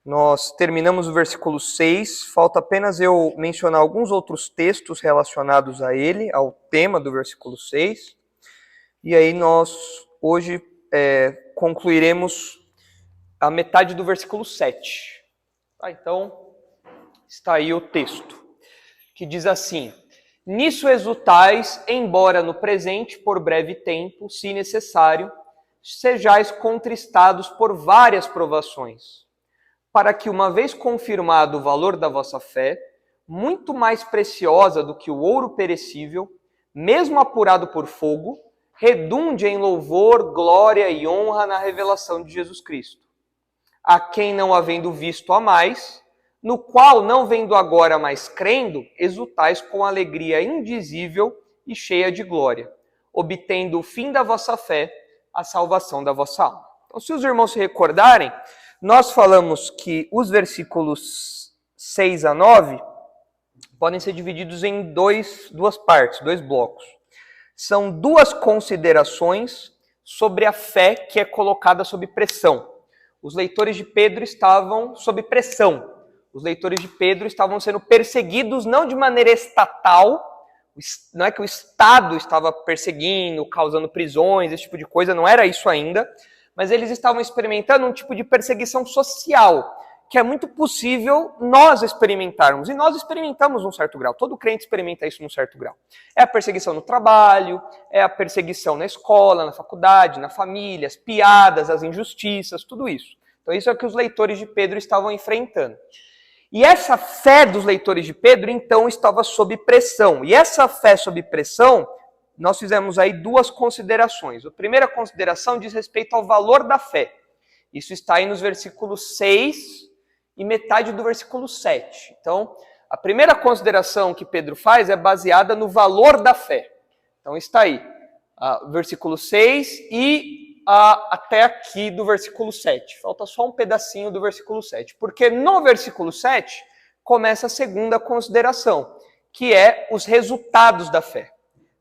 Nós terminamos o versículo 6, falta apenas eu mencionar alguns outros textos relacionados a ele, ao tema do versículo 6, e aí nós hoje concluiremos a metade do versículo 7. Tá, então, está aí o texto, que diz assim: nisso exultais, embora no presente, por breve tempo, se necessário, sejais contristados por várias provações, para que, uma vez confirmado o valor da vossa fé, muito mais preciosa do que o ouro perecível, mesmo apurado por fogo, redunde em louvor, glória e honra na revelação de Jesus Cristo, a quem não havendo visto a mais, no qual, não vendo agora, mas crendo, exultais com alegria indizível e cheia de glória, obtendo o fim da vossa fé, a salvação da vossa alma. Então, se os irmãos se recordarem, nós falamos que os versículos 6 a 9 podem ser divididos em duas partes, dois blocos. São duas considerações sobre a fé que é colocada sob pressão. Os leitores de Pedro estavam sob pressão. Os leitores de Pedro estavam sendo perseguidos não de maneira estatal, não é que o Estado estava perseguindo, causando prisões, esse tipo de coisa, não era isso ainda, mas eles estavam experimentando um tipo de perseguição social, que é muito possível nós experimentarmos. E nós experimentamos num certo grau. Todo crente experimenta isso num certo grau. É a perseguição no trabalho, é a perseguição na escola, na faculdade, na família, as piadas, as injustiças, tudo isso. Então isso é o que os leitores de Pedro estavam enfrentando. E essa fé dos leitores de Pedro, então, estava sob pressão. E essa fé sob pressão, nós fizemos aí duas considerações. A primeira consideração diz respeito ao valor da fé. Isso está aí nos versículos 6 e metade do versículo 7. Então, a primeira consideração que Pedro faz é baseada no valor da fé. Então, está aí, versículo 6 e até aqui do versículo 7. Falta só um pedacinho do versículo 7. Porque no versículo 7 começa a segunda consideração, que é os resultados da fé.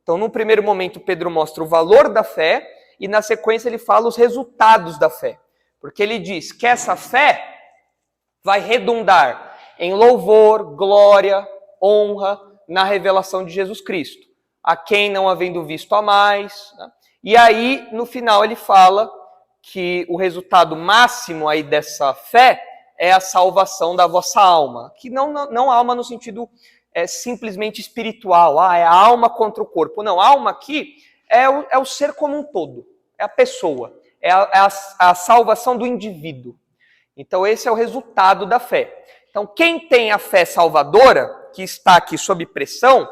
Então, num primeiro momento, Pedro mostra o valor da fé e, na sequência, ele fala os resultados da fé. Porque ele diz que essa fé vai redundar em louvor, glória, honra na revelação de Jesus Cristo, a quem não havendo visto a mais. Né? E aí, no final, ele fala que o resultado máximo aí dessa fé é a salvação da vossa alma. Que não alma no sentido simplesmente espiritual, é a alma contra o corpo. Não, a alma aqui é o ser como um todo, é a pessoa, é a salvação do indivíduo. Então esse é o resultado da fé. Então quem tem a fé salvadora, que está aqui sob pressão,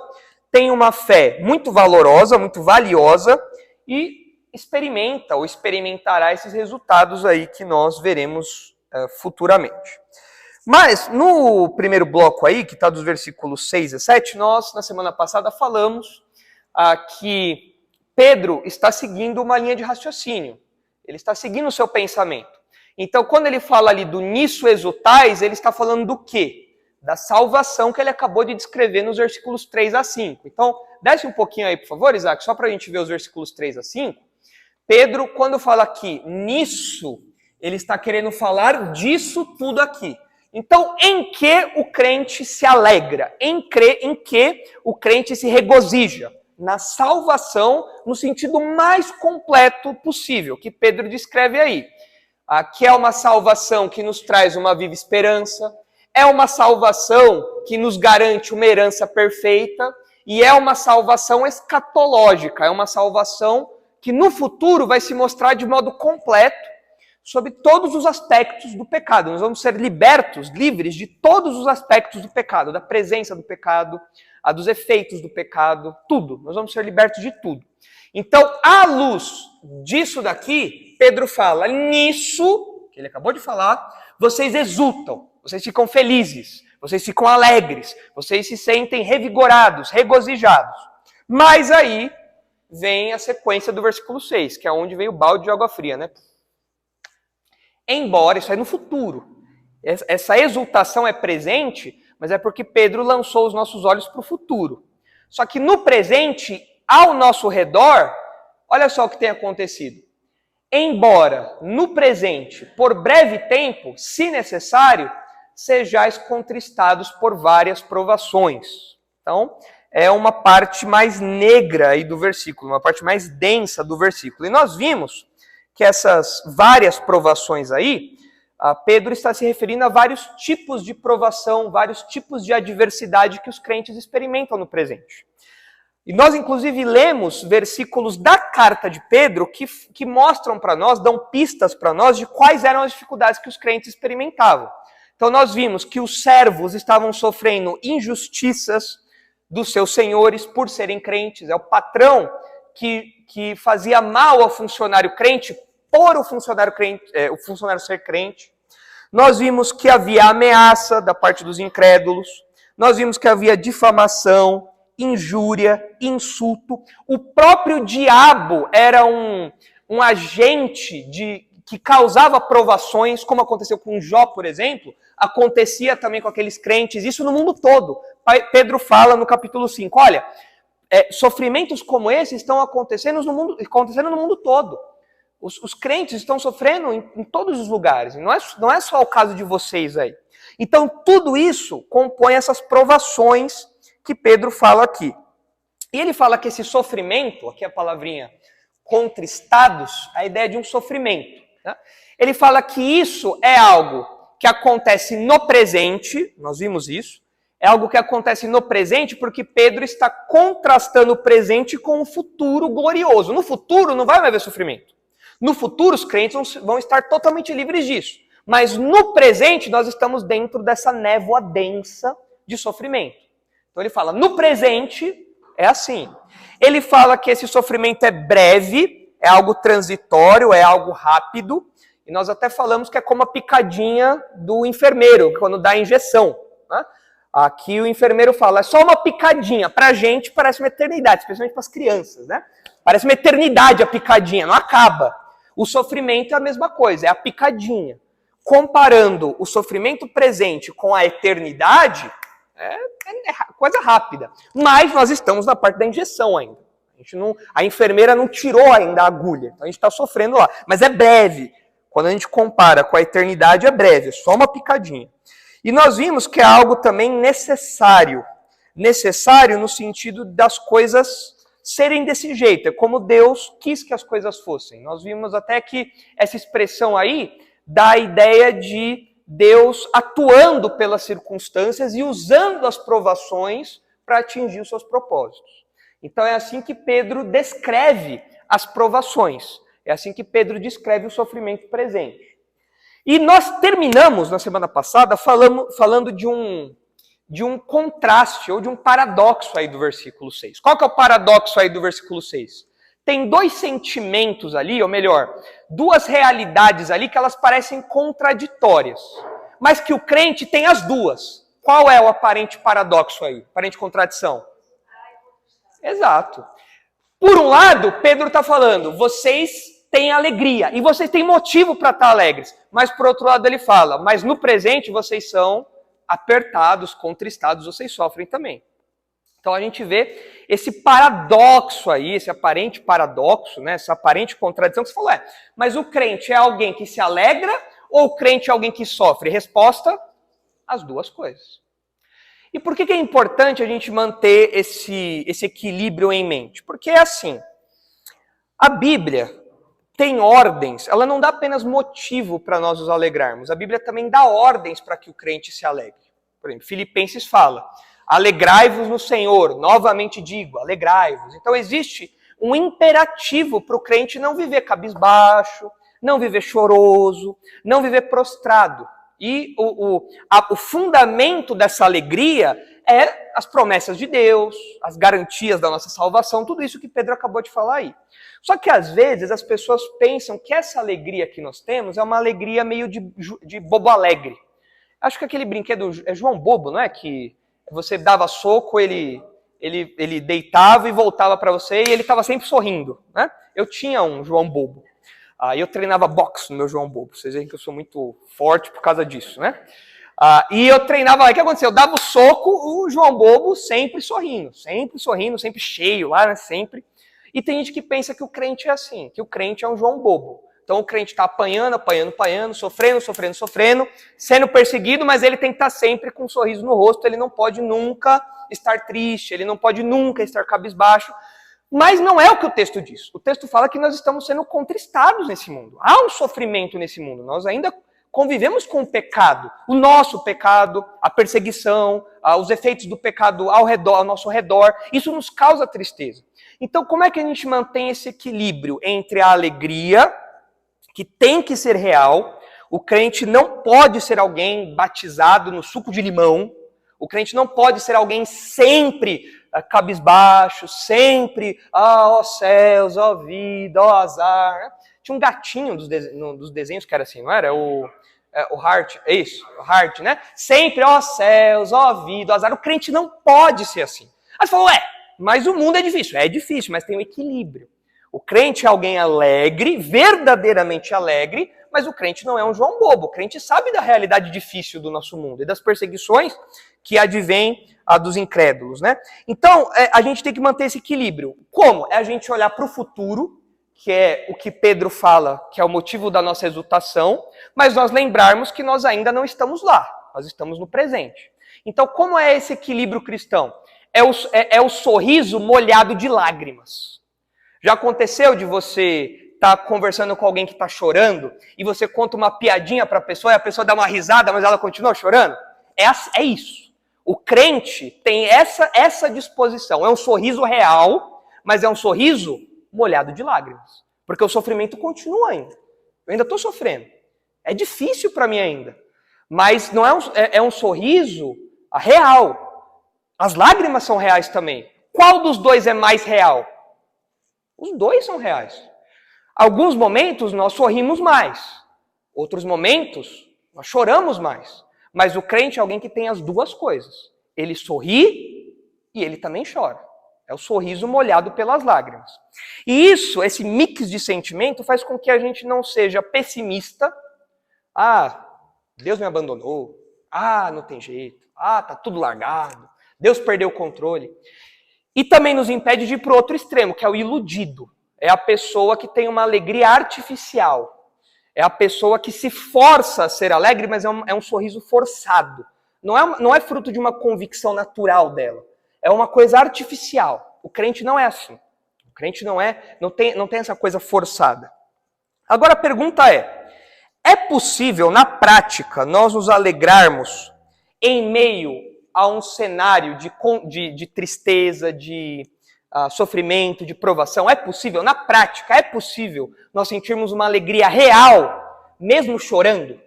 tem uma fé muito valorosa, muito valiosa e experimenta ou experimentará esses resultados aí que nós veremos futuramente. Mas, no primeiro bloco aí, que está dos versículos 6 a 7, nós, na semana passada, falamos que Pedro está seguindo uma linha de raciocínio. Ele está seguindo o seu pensamento. Então, quando ele fala ali do nisso exultais, ele está falando do quê? Da salvação que ele acabou de descrever nos versículos 3 a 5. Então, desce um pouquinho aí, por favor, Isaac, só para a gente ver os versículos 3 a 5. Pedro, quando fala aqui nisso, ele está querendo falar disso tudo aqui. Então, em que o crente se alegra? Em que o crente se regozija? Na salvação, no sentido mais completo possível, que Pedro descreve aí. Que é uma salvação que nos traz uma viva esperança, é uma salvação que nos garante uma herança perfeita, e é uma salvação escatológica, é uma salvação que no futuro vai se mostrar de modo completo, sobre todos os aspectos do pecado. Nós vamos ser libertos, livres de todos os aspectos do pecado, da presença do pecado, dos efeitos do pecado, tudo. Nós vamos ser libertos de tudo. Então, à luz disso daqui, Pedro fala, nisso, que ele acabou de falar, vocês exultam, vocês ficam felizes, vocês ficam alegres, vocês se sentem revigorados, regozijados. Mas aí vem a sequência do versículo 6, que é onde vem o balde de água fria, né? Embora, isso é no futuro. Essa exultação é presente, mas é porque Pedro lançou os nossos olhos para o futuro. Só que no presente, ao nosso redor, olha só o que tem acontecido. embora no presente, por breve tempo, se necessário, sejais contristados por várias provações. Então, é uma parte mais negra aí do versículo, uma parte mais densa do versículo. E nós vimos que essas várias provações aí, Pedro está se referindo a vários tipos de provação, vários tipos de adversidade que os crentes experimentam no presente. E nós, inclusive, lemos versículos da carta de Pedro que mostram para nós, dão pistas para nós de quais eram as dificuldades que os crentes experimentavam. Então, nós vimos que os servos estavam sofrendo injustiças dos seus senhores por serem crentes. É o patrão que fazia mal ao funcionário crente por o funcionário ser crente. Nós vimos que havia ameaça da parte dos incrédulos. Nós vimos que havia difamação, injúria, insulto. O próprio diabo era um agente que causava provações, como aconteceu com Jó, por exemplo, acontecia também com aqueles crentes, isso no mundo todo. Pedro fala no capítulo 5, olha, sofrimentos como esse estão acontecendo no mundo todo. Os crentes estão sofrendo em todos os lugares, não é só o caso de vocês aí. Então, tudo isso compõe essas provações que Pedro fala aqui. E ele fala que esse sofrimento, aqui a palavrinha contristados, a ideia de um sofrimento. Tá? Ele fala que isso é algo que acontece no presente, nós vimos isso, é algo que acontece no presente porque Pedro está contrastando o presente com o futuro glorioso. No futuro não vai mais haver sofrimento. No futuro os crentes vão estar totalmente livres disso. Mas no presente nós estamos dentro dessa névoa densa de sofrimento. Então ele fala, no presente é assim. Ele fala que esse sofrimento é breve, é algo transitório, é algo rápido. E nós até falamos que é como a picadinha do enfermeiro, quando dá a injeção. Né? Aqui o enfermeiro fala, é só uma picadinha. Pra gente parece uma eternidade, especialmente para as crianças. Né? Parece uma eternidade a picadinha, não acaba. O sofrimento é a mesma coisa, é a picadinha. Comparando o sofrimento presente com a eternidade, é coisa rápida. Mas nós estamos na parte da injeção ainda. A enfermeira não tirou ainda a agulha, então a gente está sofrendo lá. Mas é breve. Quando a gente compara com a eternidade, é breve, é só uma picadinha. E nós vimos que é algo também necessário. Necessário no sentido das coisas serem desse jeito. É como Deus quis que as coisas fossem. Nós vimos até que essa expressão aí dá a ideia de Deus atuando pelas circunstâncias e usando as provações para atingir os seus propósitos. Então é assim que Pedro descreve as provações. É assim que Pedro descreve o sofrimento presente. E nós terminamos, na semana passada, falando de um contraste ou de um paradoxo aí do versículo 6. Qual que é o paradoxo aí do versículo 6? Tem dois sentimentos ali, ou melhor, duas realidades ali que elas parecem contraditórias, mas que o crente tem as duas. Qual é o aparente paradoxo aí? Aparente contradição? Exato. Por um lado, Pedro está falando, vocês têm alegria, e vocês têm motivo para estar alegres. Mas por outro lado ele fala, mas no presente vocês são apertados, contristados, vocês sofrem também. Então a gente vê esse paradoxo aí, esse aparente paradoxo, né, essa aparente contradição que você falou, mas o crente é alguém que se alegra ou o crente é alguém que sofre? Resposta, as duas coisas. E por que é importante a gente manter esse equilíbrio em mente? Porque é assim, a Bíblia tem ordens, ela não dá apenas motivo para nós nos alegrarmos, a Bíblia também dá ordens para que o crente se alegre. Por exemplo, Filipenses fala, alegrai-vos no Senhor, novamente digo, alegrai-vos. Então existe um imperativo para o crente não viver cabisbaixo, não viver choroso, não viver prostrado. E o fundamento dessa alegria é as promessas de Deus, as garantias da nossa salvação, tudo isso que Pedro acabou de falar aí. Só que às vezes as pessoas pensam que essa alegria que nós temos é uma alegria meio de bobo alegre. Acho que aquele brinquedo é João Bobo, não é? Que você dava soco, ele deitava e voltava para você e ele estava sempre sorrindo. Né? Eu tinha um João Bobo. Eu treinava boxe no meu João Bobo. Vocês veem que eu sou muito forte por causa disso, né? E eu treinava, o que aconteceu? Eu dava o soco, o João Bobo sempre sorrindo, sempre cheio lá, né? Sempre. E tem gente que pensa que o crente é assim, que o crente é um João Bobo. Então o crente está apanhando, sofrendo, sendo perseguido, mas ele tem que estar sempre com um sorriso no rosto, ele não pode nunca estar triste, ele não pode nunca estar cabisbaixo. Mas não é o que o texto diz. O texto fala que nós estamos sendo contristados nesse mundo. Há um sofrimento nesse mundo. Nós ainda convivemos com o pecado. O nosso pecado, a perseguição, os efeitos do pecado ao nosso redor. Isso nos causa tristeza. Então, como é que a gente mantém esse equilíbrio entre a alegria, que tem que ser real? O crente não pode ser alguém batizado no suco de limão. O crente não pode ser alguém sempre cabisbaixo, sempre, ó céus, ó vida, ó azar. Tinha um gatinho dos desenhos que era assim, não era? O Hart, é isso, o Hart, né? Sempre, ó céus, ó vida, ó azar. O crente não pode ser assim. Aí você falou, mas o mundo é difícil, mas tem um equilíbrio. O crente é alguém alegre, verdadeiramente alegre, mas o crente não é um João bobo. O crente sabe da realidade difícil do nosso mundo e das perseguições que advêm dos incrédulos, né? Então, a gente tem que manter esse equilíbrio. Como? É a gente olhar para o futuro, que é o que Pedro fala, que é o motivo da nossa exultação, mas nós lembrarmos que nós ainda não estamos lá, nós estamos no presente. Então, como é esse equilíbrio cristão? É o sorriso molhado de lágrimas. Já aconteceu de você estar conversando com alguém que está chorando e você conta uma piadinha para a pessoa e a pessoa dá uma risada, mas ela continua chorando? É isso. O crente tem essa disposição. É um sorriso real, mas é um sorriso molhado de lágrimas. Porque o sofrimento continua ainda. Eu ainda estou sofrendo. É difícil para mim ainda. Mas não é um sorriso real. As lágrimas são reais também. Qual dos dois é mais real? Os dois são reais. Alguns momentos nós sorrimos mais. Outros momentos nós choramos mais. Mas o crente é alguém que tem as duas coisas. Ele sorri e ele também chora. É o sorriso molhado pelas lágrimas. E esse mix de sentimento faz com que a gente não seja pessimista. Deus me abandonou. Não tem jeito. Tá tudo largado. Deus perdeu o controle. E também nos impede de ir para o outro extremo, que é o iludido. É a pessoa que tem uma alegria artificial. É a pessoa que se força a ser alegre, mas é um sorriso forçado. Não é fruto de uma convicção natural dela. É uma coisa artificial. O crente não é assim. O crente não tem essa coisa forçada. Agora a pergunta é possível, na prática, nós nos alegrarmos em meio a um cenário de tristeza, de sofrimento, de provação? É possível, na prática, é possível nós sentirmos uma alegria real, mesmo chorando?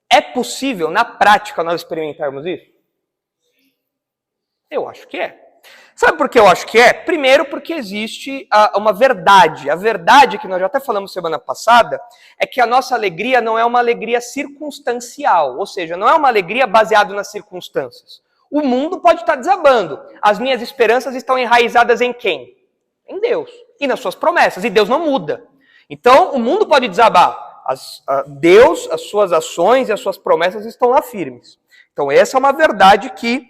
É possível, na prática, nós experimentarmos isso? Eu acho que é. Sabe por que eu acho que é? Primeiro, porque existe uma verdade. A verdade, que nós já até falamos semana passada, é que a nossa alegria não é uma alegria circunstancial, ou seja, não é uma alegria baseada nas circunstâncias. O mundo pode estar desabando. As minhas esperanças estão enraizadas em quem? Em Deus. E nas suas promessas. E Deus não muda. Então, o mundo pode desabar. Deus, as suas ações e as suas promessas estão lá firmes. Então, essa é uma verdade que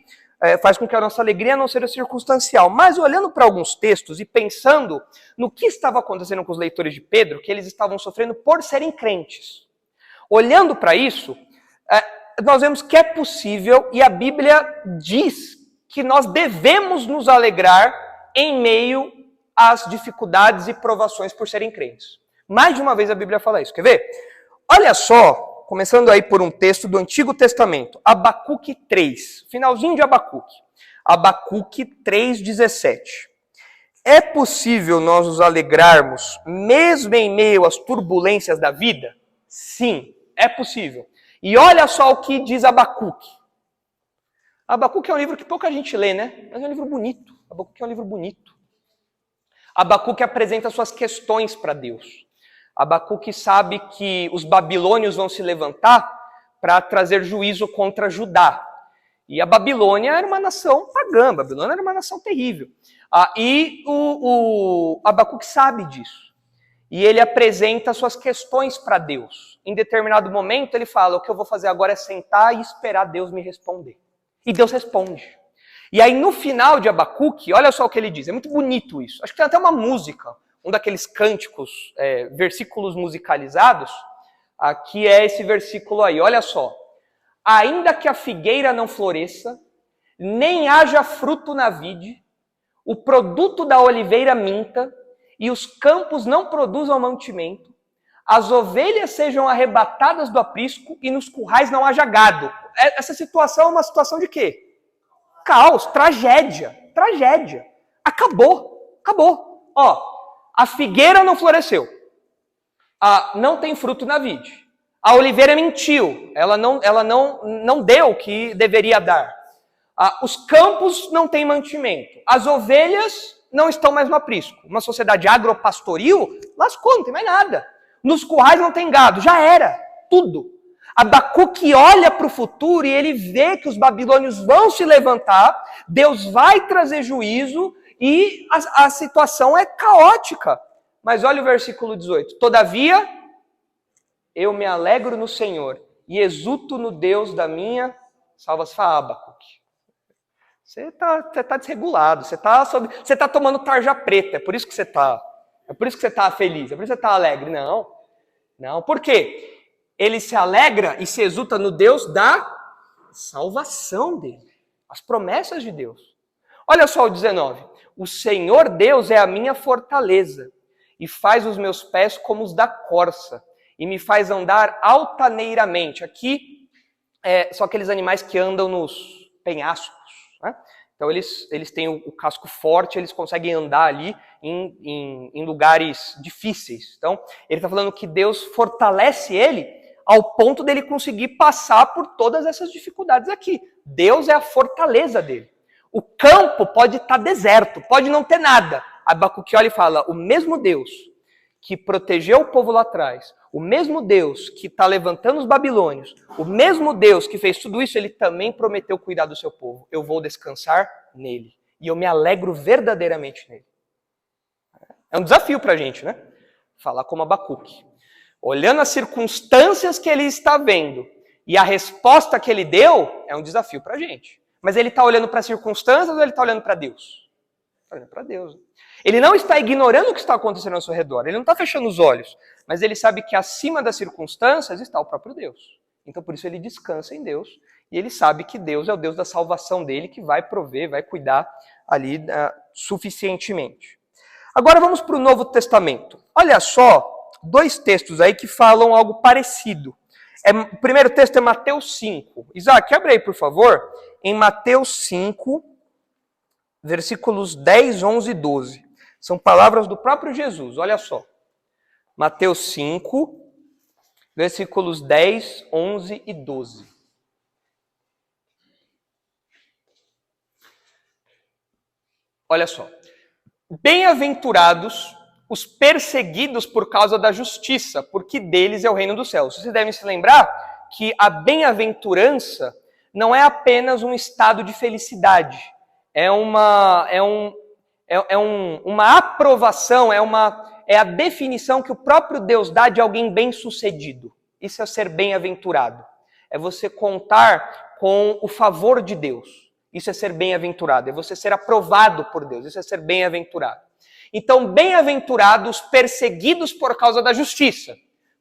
faz com que a nossa alegria não seja circunstancial. Mas, olhando para alguns textos e pensando no que estava acontecendo com os leitores de Pedro, que eles estavam sofrendo por serem crentes. Olhando para isso, nós vemos que é possível, e a Bíblia diz que nós devemos nos alegrar em meio às dificuldades e provações por serem crentes. Mais de uma vez a Bíblia fala isso. Quer ver? Olha só, começando aí por um texto do Antigo Testamento, Abacuque 3, finalzinho de Abacuque. Abacuque 3,17. É possível nós nos alegrarmos mesmo em meio às turbulências da vida? Sim, é possível. E olha só o que diz Abacuque. Abacuque é um livro que pouca gente lê, né? Mas é um livro bonito. Abacuque é um livro bonito. Abacuque apresenta suas questões para Deus. Abacuque sabe que os babilônios vão se levantar para trazer juízo contra Judá. E a Babilônia era uma nação pagã, a Babilônia era uma nação terrível. E o Abacuque sabe disso. E ele apresenta suas questões para Deus. Em determinado momento ele fala, o que eu vou fazer agora é sentar e esperar Deus me responder. E Deus responde. E aí no final de Abacuque, olha só o que ele diz, é muito bonito isso. Acho que tem até uma música, um daqueles cânticos, versículos musicalizados, aqui é esse versículo aí, olha só. Ainda que a figueira não floresça, nem haja fruto na vide, o produto da oliveira minta, e os campos não produzam mantimento, as ovelhas sejam arrebatadas do aprisco, e nos currais não haja gado. Essa situação é uma situação de quê? Caos, tragédia. Acabou. Ó, a figueira não floresceu. Não tem fruto na vide. A oliveira mentiu. Ela não deu o que deveria dar. Os campos não têm mantimento. As ovelhas não estão mais no aprisco. Uma sociedade agropastoril, lascou, não tem mais nada. Nos currais não tem gado. Já era. Tudo. Abacuque olha para o futuro e ele vê que os babilônios vão se levantar, Deus vai trazer juízo e a situação é caótica. Mas olha o versículo 18. Todavia, eu me alegro no Senhor e exulto no Deus da minha salvação. Abacuque. Você tá desregulado, você tá tomando tarja preta, é por isso que você tá feliz, é por isso que você tá alegre. Não, por quê? Ele se alegra e se exulta no Deus da salvação dele. As promessas de Deus. Olha só o 19. O Senhor Deus é a minha fortaleza e faz os meus pés como os da corça e me faz andar altaneiramente. Aqui são aqueles animais que andam nos penhascos, né? Então eles têm o casco forte, eles conseguem andar ali em lugares difíceis. Então ele está falando que Deus fortalece ele ao ponto dele conseguir passar por todas essas dificuldades aqui. Deus é a fortaleza dele. O campo pode estar deserto, pode não ter nada. Abacuque olha e fala, o mesmo Deus que protegeu o povo lá atrás, o mesmo Deus que está levantando os babilônios, o mesmo Deus que fez tudo isso, ele também prometeu cuidar do seu povo. Eu vou descansar nele. E eu me alegro verdadeiramente nele. É um desafio para a gente, né? Falar como Abacuque. Olhando as circunstâncias que ele está vendo e a resposta que ele deu, é um desafio para a gente. Mas ele está olhando para as circunstâncias ou ele está olhando para Deus? Está olhando para Deus. Ele não está ignorando o que está acontecendo ao seu redor. Ele não está fechando os olhos. Mas ele sabe que acima das circunstâncias está o próprio Deus. Então por isso ele descansa em Deus. E ele sabe que Deus é o Deus da salvação dele, que vai prover, vai cuidar ali suficientemente. Agora vamos para o Novo Testamento. Olha só. 2 textos aí que falam algo parecido. O primeiro texto é Mateus 5. Isaac, abre aí, por favor. Em Mateus 5, versículos 10, 11 e 12. São palavras do próprio Jesus, olha só. Mateus 5, versículos 10, 11 e 12. Olha só. Bem-aventurados os perseguidos por causa da justiça, porque deles é o reino dos céus. Vocês devem se lembrar que a bem-aventurança não é apenas um estado de felicidade, é uma aprovação, é a definição que o próprio Deus dá de alguém bem-sucedido. Isso é ser bem-aventurado. É você contar com o favor de Deus. Isso é ser bem-aventurado. É você ser aprovado por Deus. Isso é ser bem-aventurado. Então, bem-aventurados perseguidos por causa da justiça,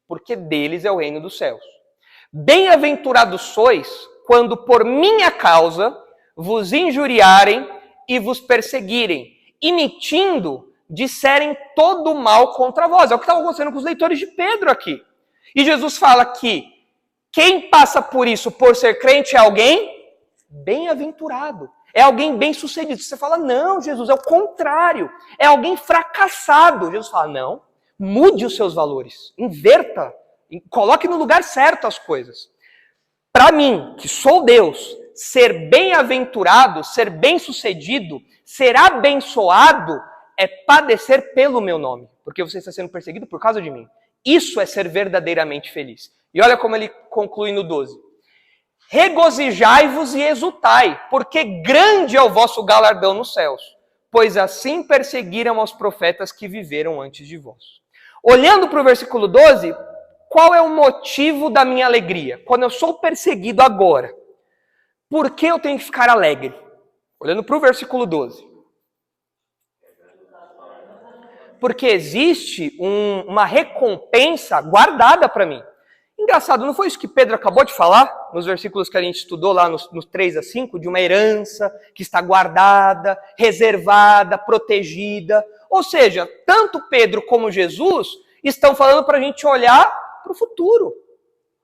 porque deles é o reino dos céus. Bem-aventurados sois quando por minha causa vos injuriarem e vos perseguirem, e mentindo disserem todo o mal contra vós. É o que estava acontecendo com os leitores de Pedro aqui. E Jesus fala que quem passa por isso, por ser crente, é alguém bem-aventurado. É alguém bem-sucedido. Você fala, não, Jesus, é o contrário. É alguém fracassado. Jesus fala, não, mude os seus valores. Inverta. Coloque no lugar certo as coisas. Para mim, que sou Deus, ser bem-aventurado, ser bem-sucedido, ser abençoado, é padecer pelo meu nome. Porque você está sendo perseguido por causa de mim. Isso é ser verdadeiramente feliz. E olha como ele conclui no 12. Regozijai-vos e exultai, porque grande é o vosso galardão nos céus, pois assim perseguiram os profetas que viveram antes de vós. Olhando para o versículo 12, qual é o motivo da minha alegria? Quando eu sou perseguido agora, por que eu tenho que ficar alegre? Olhando para o versículo 12. porque existe uma recompensa guardada para mim. Engraçado, não foi isso que Pedro acabou de falar, nos versículos que a gente estudou lá nos 3 a 5, de uma herança que está guardada, reservada, protegida. Ou seja, tanto Pedro como Jesus estão falando para a gente olhar para o futuro.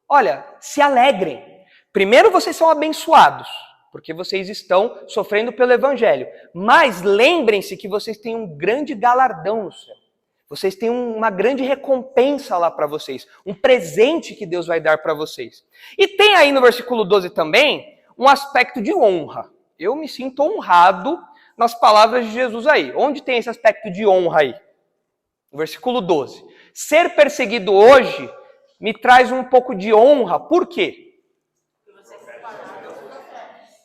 Olha, se alegrem. Primeiro, vocês são abençoados, porque vocês estão sofrendo pelo Evangelho. Mas lembrem-se que vocês têm um grande galardão no céu. Vocês têm uma grande recompensa lá para vocês. Um presente que Deus vai dar para vocês. E tem aí no versículo 12 também um aspecto de honra. Eu me sinto honrado nas palavras de Jesus aí. Onde tem esse aspecto de honra aí? No versículo 12. Ser perseguido hoje me traz um pouco de honra. Por quê?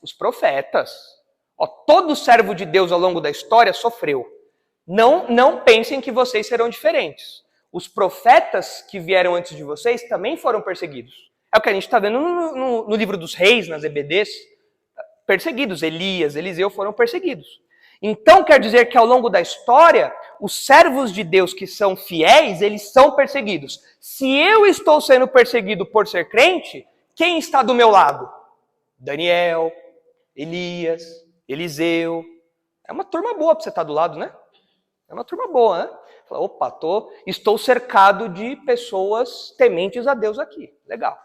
Os profetas. Todo servo de Deus ao longo da história sofreu. Não pensem que vocês serão diferentes. Os profetas que vieram antes de vocês também foram perseguidos. É o que a gente está vendo no livro dos reis, nas EBDs. Perseguidos. Elias, Eliseu foram perseguidos. Então quer dizer que ao longo da história, os servos de Deus que são fiéis, eles são perseguidos. Se eu estou sendo perseguido por ser crente, quem está do meu lado? Daniel, Elias, Eliseu. É uma turma boa para você estar do lado, né? É uma turma boa, né? Fala, opa, estou cercado de pessoas tementes a Deus aqui. Legal.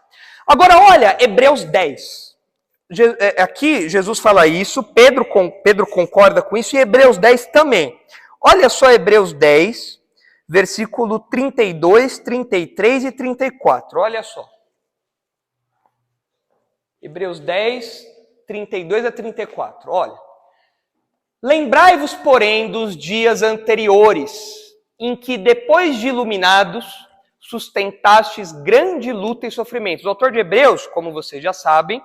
Agora, olha, Hebreus 10. Aqui Jesus fala isso, Pedro concorda com isso, e Hebreus 10 também. Olha só Hebreus 10, versículo 32, 33 e 34. Olha só. Hebreus 10, 32 a 34. Olha. Lembrai-vos, porém, dos dias anteriores, em que, depois de iluminados, sustentastes grande luta e sofrimentos. O autor de Hebreus, como vocês já sabem,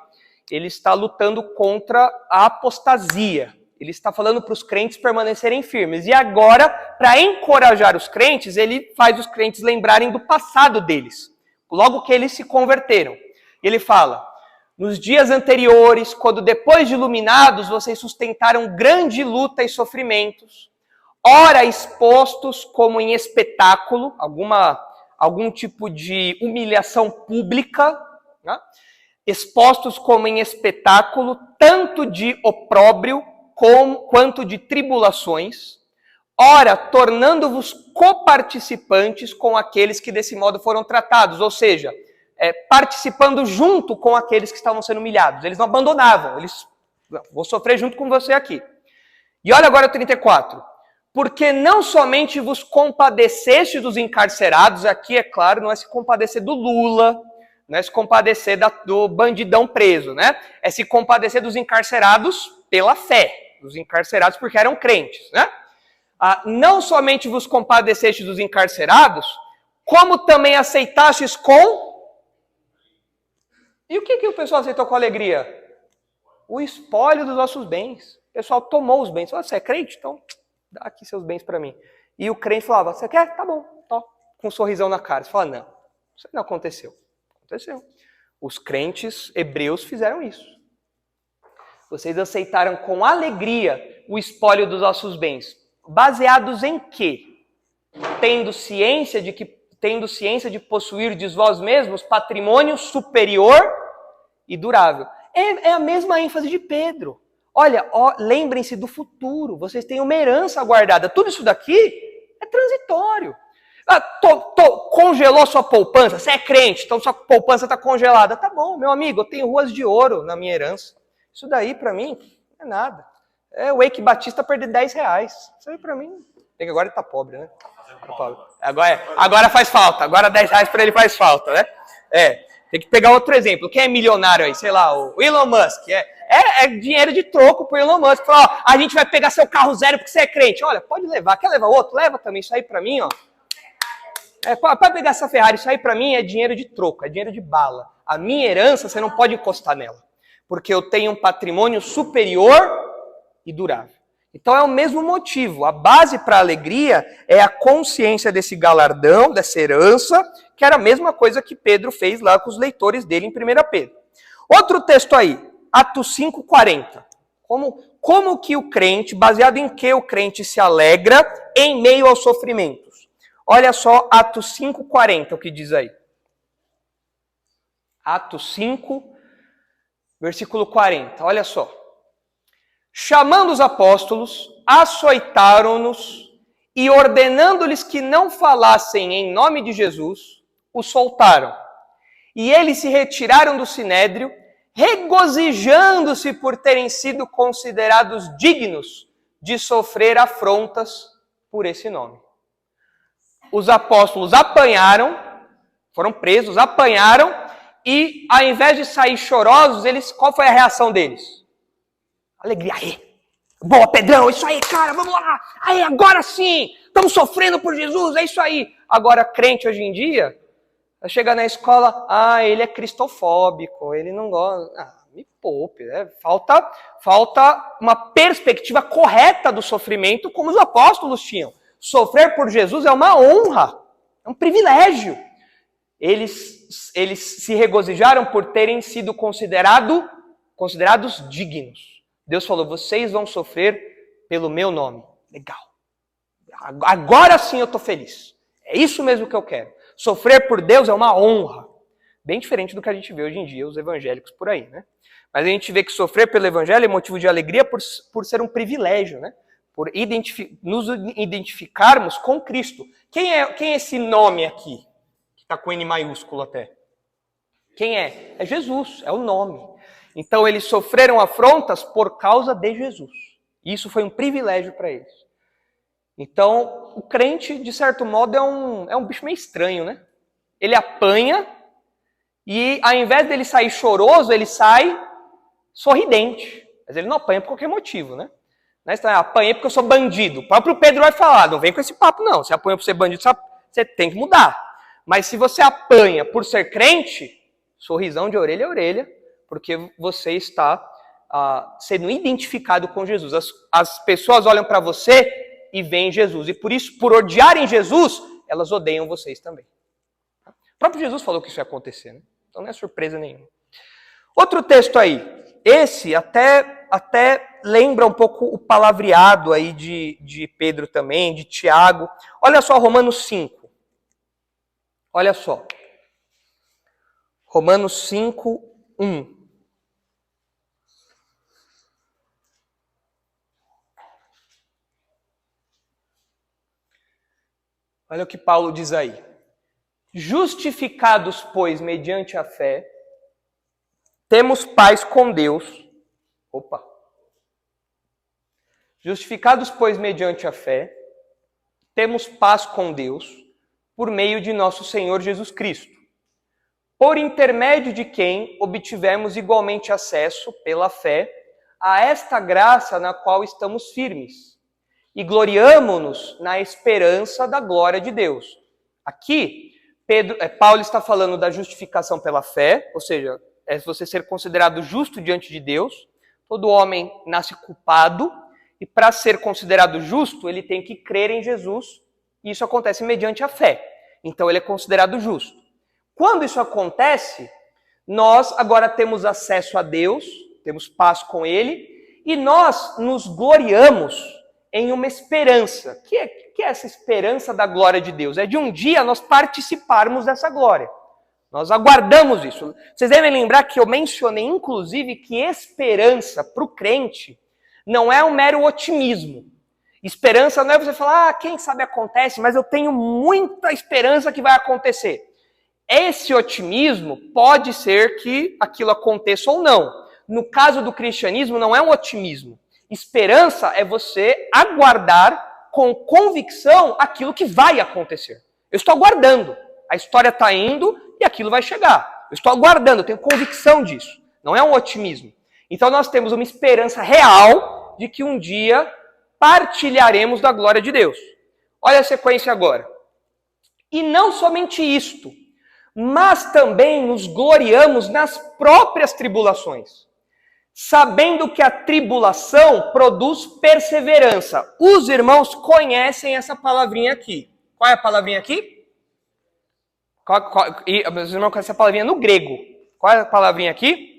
ele está lutando contra a apostasia. Ele está falando para os crentes permanecerem firmes. E agora, para encorajar os crentes, ele faz os crentes lembrarem do passado deles, logo que eles se converteram. Ele fala: nos dias anteriores, quando depois de iluminados, vocês sustentaram grande luta e sofrimentos, ora expostos como em espetáculo, algum tipo de humilhação pública, né? Expostos como em espetáculo, tanto de opróbrio quanto de tribulações, ora tornando-vos coparticipantes com aqueles que desse modo foram tratados, ou seja, participando junto com aqueles que estavam sendo humilhados. Eles não abandonavam, vou sofrer junto com você aqui. E olha agora o 34. Porque não somente vos compadeceste dos encarcerados, aqui é claro, não é se compadecer do Lula, não é se compadecer do bandidão preso, né? É se compadecer dos encarcerados pela fé, dos encarcerados porque eram crentes, né? Não somente vos compadeceste dos encarcerados, como também aceitastes com... E o que o pessoal aceitou com alegria? O espólio dos nossos bens. O pessoal tomou os bens. Você é crente? Então dá aqui seus bens para mim. E o crente falava, você quer? Tá bom. Tó. Com um sorrisão na cara. Você fala, não, isso não aconteceu. Aconteceu. Os crentes hebreus fizeram isso. Vocês aceitaram com alegria o espólio dos nossos bens. Baseados em quê? Tendo ciência de possuirdes vós mesmos patrimônio superior e durável. É a mesma ênfase de Pedro. Olha, lembrem-se do futuro. Vocês têm uma herança guardada. Tudo isso daqui é transitório. Congelou sua poupança? Você é crente, então sua poupança está congelada. Tá bom, meu amigo, eu tenho ruas de ouro na minha herança. Isso daí, para mim, não é nada. É o Eike Batista perder R$10. Isso aí, para mim... É que agora ele tá pobre, né? Agora faz falta. Agora R$10 para ele faz falta, né? Tem que pegar outro exemplo. Quem é milionário aí? Sei lá, o Elon Musk. É dinheiro de troco pro Elon Musk. Fala, a gente vai pegar seu carro zero porque você é crente. Olha, pode levar. Quer levar outro? Leva também. Isso aí para mim, ó. Pode pegar essa Ferrari. Isso aí para mim é dinheiro de troco, é dinheiro de bala. A minha herança, você não pode encostar nela. Porque eu tenho um patrimônio superior e durável. Então é o mesmo motivo. A base para a alegria é a consciência desse galardão, dessa herança, que era a mesma coisa que Pedro fez lá com os leitores dele em 1 Pedro. Outro texto aí, Atos 5:40. Como que o crente, baseado em que o crente se alegra em meio aos sofrimentos? Olha só Atos 5:40, o que diz aí. Atos 5, versículo 40, olha só. Chamando os apóstolos, açoitaram-nos e ordenando-lhes que não falassem em nome de Jesus, os soltaram. E eles se retiraram do sinédrio, regozijando-se por terem sido considerados dignos de sofrer afrontas por esse nome. Os apóstolos apanharam, foram presos, apanharam, e ao invés de sair chorosos, qual foi a reação deles? Alegria. Aê! Boa, Pedrão, isso aí, cara, vamos lá! Aí, agora sim! Estamos sofrendo por Jesus, é isso aí! Agora, crente hoje em dia, chega na escola, ele é cristofóbico, ele não gosta. Me poupe, né? Falta uma perspectiva correta do sofrimento, como os apóstolos tinham. Sofrer por Jesus é uma honra, é um privilégio. Eles se regozijaram por terem sido considerados dignos. Deus falou, vocês vão sofrer pelo meu nome. Legal. Agora sim eu estou feliz. É isso mesmo que eu quero. Sofrer por Deus é uma honra. Bem diferente do que a gente vê hoje em dia, os evangélicos por aí, né? Mas a gente vê que sofrer pelo evangelho é motivo de alegria por ser um privilégio, né? Por nos identificarmos com Cristo. Quem é esse nome aqui? Que está com N maiúsculo até. Quem é? É Jesus, é o nome. Então eles sofreram afrontas por causa de Jesus. Isso foi um privilégio para eles. Então, o crente, de certo modo, é um bicho meio estranho, né? Ele apanha e, ao invés dele sair choroso, ele sai sorridente. Mas ele não apanha por qualquer motivo, né? Apanhei porque eu sou bandido. O próprio Pedro vai falar, não vem com esse papo não. Se apanha por ser bandido, você tem que mudar. Mas se você apanha por ser crente, sorrisão de orelha a orelha, porque você está sendo identificado com Jesus. As pessoas olham para você e veem Jesus. E por isso, por odiarem Jesus, elas odeiam vocês também. O próprio Jesus falou que isso ia acontecer, né? Então não é surpresa nenhuma. Outro texto aí. Esse até lembra um pouco o palavreado aí de Pedro também, de Tiago. Olha só Romanos 5. Olha só. Romanos 5, 1. Olha o que Paulo diz aí. Justificados, pois, mediante a fé, temos paz com Deus. Justificados, pois, mediante a fé, temos paz com Deus, por meio de nosso Senhor Jesus Cristo, por intermédio de quem obtivemos igualmente acesso, pela fé, a esta graça na qual estamos firmes, e gloriamo-nos na esperança da glória de Deus. Aqui, Paulo está falando da justificação pela fé, ou seja, é você ser considerado justo diante de Deus. Todo homem nasce culpado, e para ser considerado justo, ele tem que crer em Jesus, e isso acontece mediante a fé. Então ele é considerado justo. Quando isso acontece, nós agora temos acesso a Deus, temos paz com Ele, e nós nos gloriamos em uma esperança. Que é essa esperança da glória de Deus? É de um dia nós participarmos dessa glória. Nós aguardamos isso. Vocês devem lembrar que eu mencionei, inclusive, que esperança para o crente não é um mero otimismo. Esperança não é você falar, quem sabe acontece, mas eu tenho muita esperança que vai acontecer. Esse otimismo pode ser que aquilo aconteça ou não. No caso do cristianismo, não é um otimismo. Esperança é você aguardar com convicção aquilo que vai acontecer. Eu estou aguardando. A história está indo e aquilo vai chegar. Eu estou aguardando, eu tenho convicção disso. Não é um otimismo. Então nós temos uma esperança real de que um dia partilharemos da glória de Deus. Olha a sequência agora. E não somente isto, mas também nos gloriamos nas próprias tribulações, sabendo que a tribulação produz perseverança. Os irmãos conhecem essa palavrinha aqui. Qual é a palavrinha aqui? Os irmãos conhecem essa palavrinha no grego. Qual é a palavrinha aqui?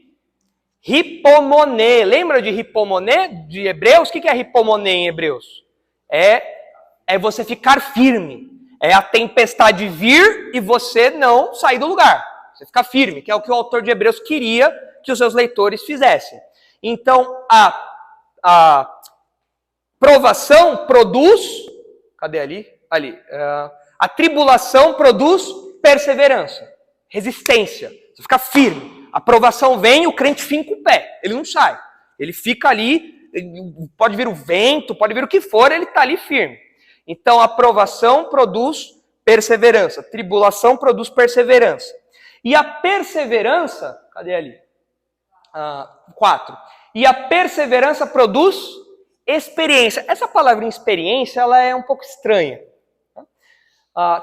Hipomone. Lembra de hipomone de Hebreus? O que é hipomone em Hebreus? É você ficar firme. É a tempestade vir e você não sair do lugar. Você ficar firme, que é o que o autor de Hebreus queria que os seus leitores fizessem. Então, a provação produz... Cadê ali? Ali. A tribulação produz perseverança, resistência. Você fica firme. A provação vem, o crente finca o pé. Ele não sai. Ele fica ali, pode vir o vento, pode vir o que for, ele está ali firme. Então, a provação produz perseverança. Tribulação produz perseverança. E a perseverança... Cadê ali? 4. E a perseverança produz experiência. Essa palavra experiência, ela é um pouco estranha.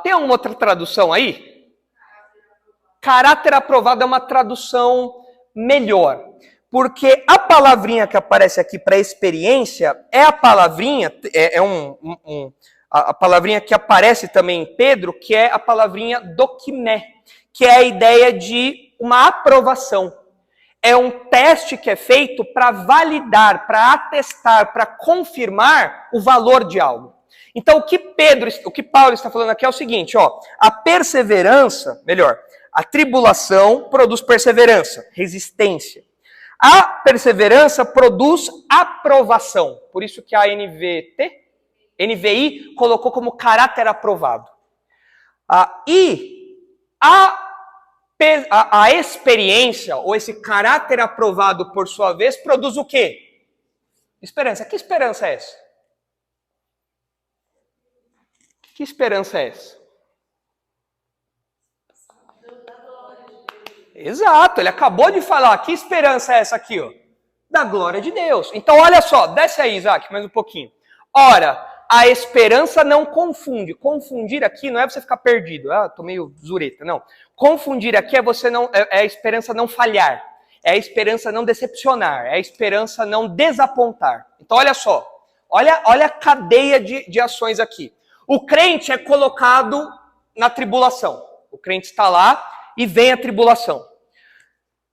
Tem alguma outra tradução aí? Caráter aprovado é uma tradução melhor. Porque a palavrinha que aparece aqui para experiência é a palavrinha, a palavrinha que aparece também em Pedro, que é a palavrinha dokimé, que é a ideia de uma aprovação. É um teste que é feito para validar, para atestar, para confirmar o valor de algo. Então, o que Paulo está falando aqui é o seguinte, a perseverança, a tribulação produz perseverança, resistência. A perseverança produz aprovação. Por isso que a NVI colocou como caráter aprovado. E a experiência, ou esse caráter aprovado, por sua vez, produz o quê? Esperança. Que esperança é essa? Que esperança é essa? Exato, ele acabou de falar. Que esperança é essa aqui, Da glória de Deus. Então, olha só, desce aí, Isaac, mais um pouquinho. Ora, a esperança não confunde. Confundir aqui não é você ficar perdido. Tô meio zureta, não. Confundir aqui é a esperança não falhar. É a esperança não decepcionar. É a esperança não desapontar. Então, olha só. Olha a cadeia de ações aqui. O crente é colocado na tribulação. O crente está lá e vem a tribulação.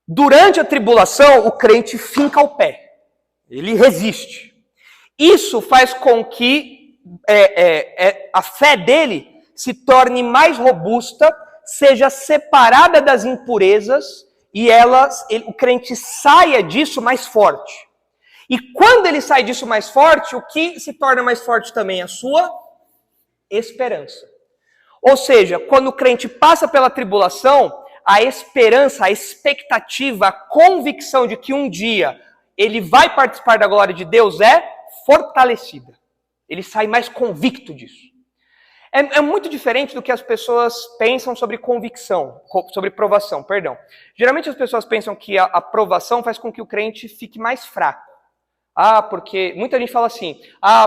Durante a tribulação, o crente finca o pé. Ele resiste. Isso faz com que a fé dele se torne mais robusta, seja separada das impurezas e o crente saia disso mais forte. E quando ele sai disso mais forte, o que se torna mais forte também? A sua esperança. Ou seja, quando o crente passa pela tribulação, a esperança, a expectativa, a convicção de que um dia ele vai participar da glória de Deus é fortalecida. Ele sai mais convicto disso. É muito diferente do que as pessoas pensam sobre convicção, sobre provação, perdão. Geralmente as pessoas pensam que a provação faz com que o crente fique mais fraco. Porque muita gente fala assim,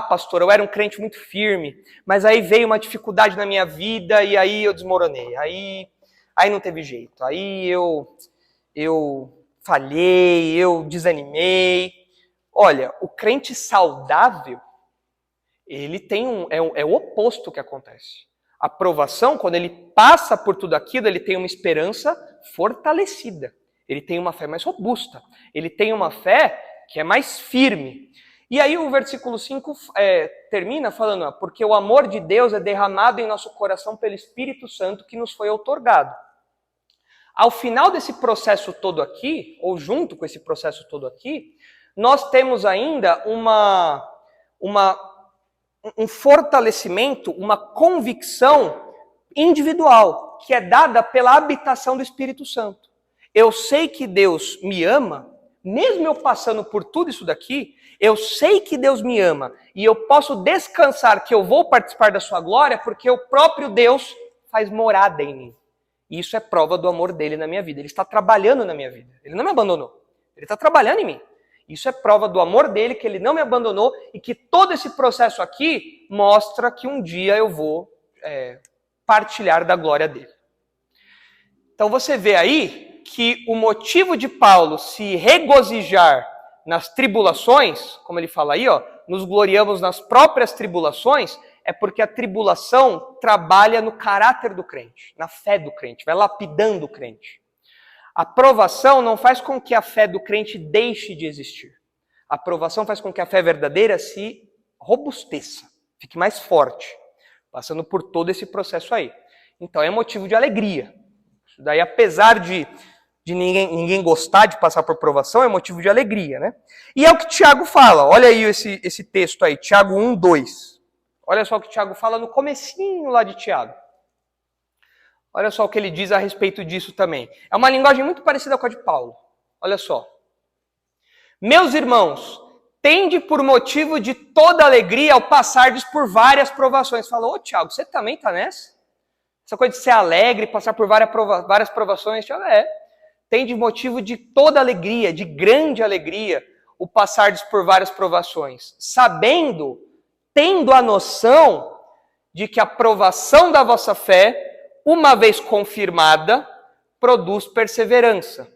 pastor, eu era um crente muito firme, mas aí veio uma dificuldade na minha vida e aí eu desmoronei, aí não teve jeito, aí eu falhei, eu desanimei. Olha, o crente saudável, ele tem é o oposto que acontece. A provação, quando ele passa por tudo aquilo, ele tem uma esperança fortalecida, ele tem uma fé mais robusta, ele tem uma fé que é mais firme. E aí o versículo 5 termina falando, porque o amor de Deus é derramado em nosso coração pelo Espírito Santo que nos foi outorgado. Ao final desse processo todo aqui, ou junto com esse processo todo aqui, nós temos ainda um fortalecimento, uma convicção individual, que é dada pela habitação do Espírito Santo. Eu sei que Deus me ama, mesmo eu passando por tudo isso daqui, eu sei que Deus me ama e eu posso descansar que eu vou participar da sua glória porque o próprio Deus faz morada em mim. E isso é prova do amor dele na minha vida. Ele está trabalhando na minha vida. Ele não me abandonou. Ele está trabalhando em mim. Isso é prova do amor dele, que ele não me abandonou e que todo esse processo aqui mostra que um dia eu vou partilhar da glória dele. Então você vê aí que o motivo de Paulo se regozijar nas tribulações, como ele fala aí, nos gloriamos nas próprias tribulações, é porque a tribulação trabalha no caráter do crente, na fé do crente, vai lapidando o crente. A provação não faz com que a fé do crente deixe de existir. A provação faz com que a fé verdadeira se robusteça, fique mais forte, passando por todo esse processo aí. Então é motivo de alegria. Isso daí, apesar de ninguém gostar de passar por provação, é motivo de alegria, né? E é o que Tiago fala. Olha aí esse texto aí, Tiago 1, 2. Olha só o que Tiago fala no comecinho lá de Tiago. Olha só o que ele diz a respeito disso também. É uma linguagem muito parecida com a de Paulo. Olha só. Meus irmãos, tende por motivo de toda alegria ao passardes por várias provações. Fala, ô Tiago, você também tá nessa? Essa coisa de ser alegre, passar por várias provações, Tiago, tende motivo de toda alegria, de grande alegria, o passardes por várias provações, sabendo, tendo a noção de que a provação da vossa fé, uma vez confirmada, produz perseverança.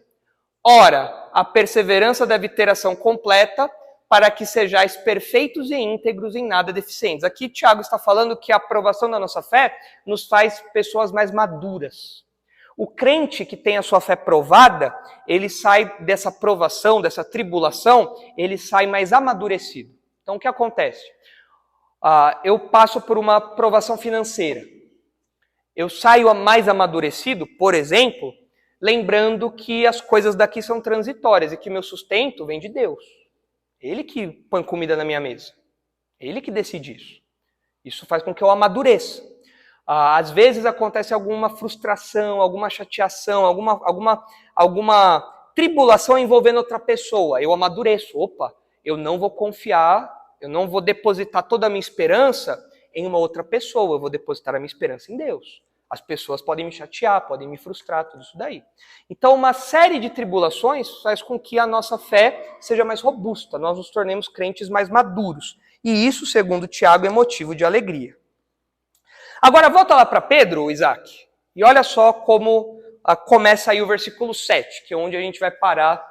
Ora, a perseverança deve ter ação completa, para que sejais perfeitos e íntegros, em nada deficientes. Aqui Tiago está falando que a aprovação da nossa fé nos faz pessoas mais maduras. O crente que tem a sua fé provada, ele sai dessa provação, dessa tribulação, ele sai mais amadurecido. Então o que acontece? Eu passo por uma provação financeira. Eu saio mais amadurecido, por exemplo, lembrando que as coisas daqui são transitórias e que meu sustento vem de Deus. Ele que põe comida na minha mesa. Ele que decide isso. Isso faz com que eu amadureça. Às vezes acontece alguma frustração, alguma chateação, alguma tribulação envolvendo outra pessoa. Eu amadureço. Opa, eu não vou confiar, eu não vou depositar toda a minha esperança em uma outra pessoa. Eu vou depositar a minha esperança em Deus. As pessoas podem me chatear, podem me frustrar, tudo isso daí. Então, uma série de tribulações faz com que a nossa fé seja mais robusta, nós nos tornemos crentes mais maduros. E isso, segundo Tiago, é motivo de alegria. Agora, volta lá para Pedro, Isaac, e olha só como começa aí o versículo 7, que é onde a gente vai parar